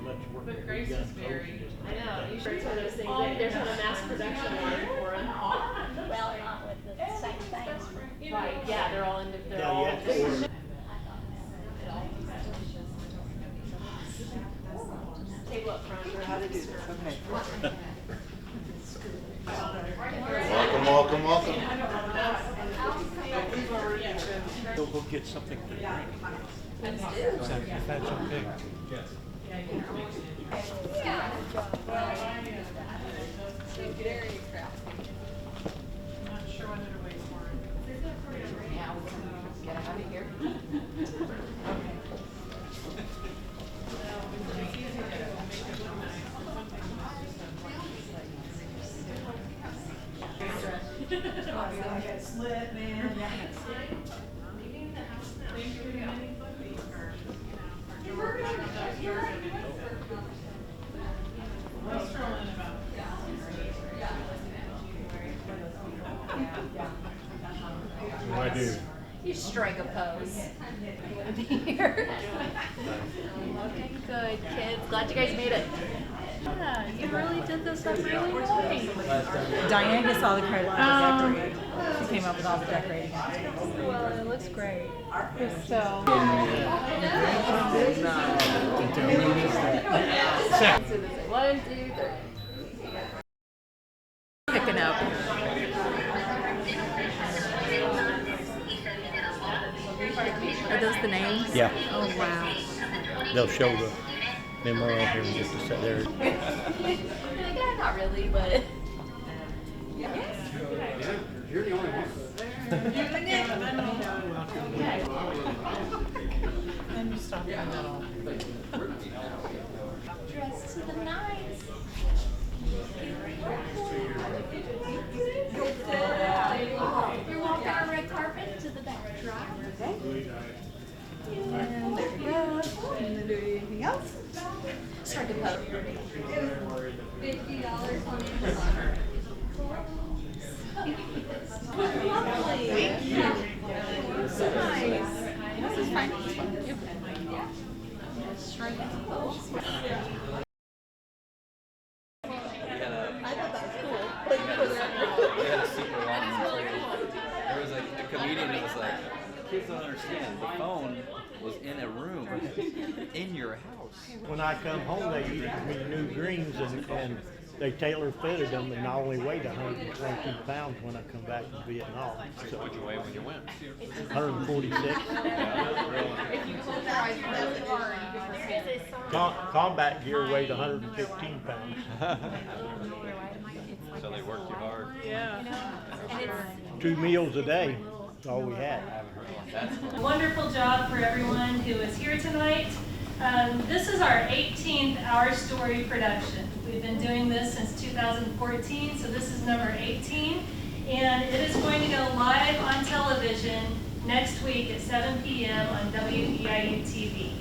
much work. But Grace is very. I know. You sure it's one of those things like there's not a mass production line for them. Well, not with the same things. Right. Yeah, they're all they're Yeah, all you have to order. table up front for how to do this. Okay. Welcome, welcome. We'll go get something to drink. If that's okay. Yes. Very crafty. I'm not sure what they're waiting for. Yeah, we can get out of here. I got slit, man. Thank you for the many cookies or, you know, for George. We'll stroll in about. What do I do? You strike a pose. Here. Looking good, kids. Glad you guys made it. Yeah, you really did this up really nice. Diane gets all the credit for the decorating. She came up with all the decorating. Well, it looks great. So. One, two, three. Picking up. Are those the names? Yeah. Oh, wow. They'll show the memo out here in just a sec there. Yeah, not really, but. You're the only one. And you stop in the middle. Dressed to the nines. You're walking on red carpet to the back drive. And there we go. And then do anything else? Start to pose. $50 on Amazon. Lovely. Thank you. So nice. This is fine. Yeah. Strike it. I thought that was cool. They had a super long one. There was like a comedian that was like, kids don't understand. The phone was in a room in your house. When I come home, they used me new greens and they tailor fitted them and I only weighed 122 pounds when I come back from Vietnam. So What'd you weigh when you went? 146. Yeah, Combat gear weighed 115 pounds. so they worked you hard. Yeah. 2 meals a day. That's all we had. Wonderful job for everyone who is here tonight. This is our 18th Our Story production. We've been doing this since 2014, so this is number 18. And it is going to go live on television next week at 7 p.m. on WEIU TV.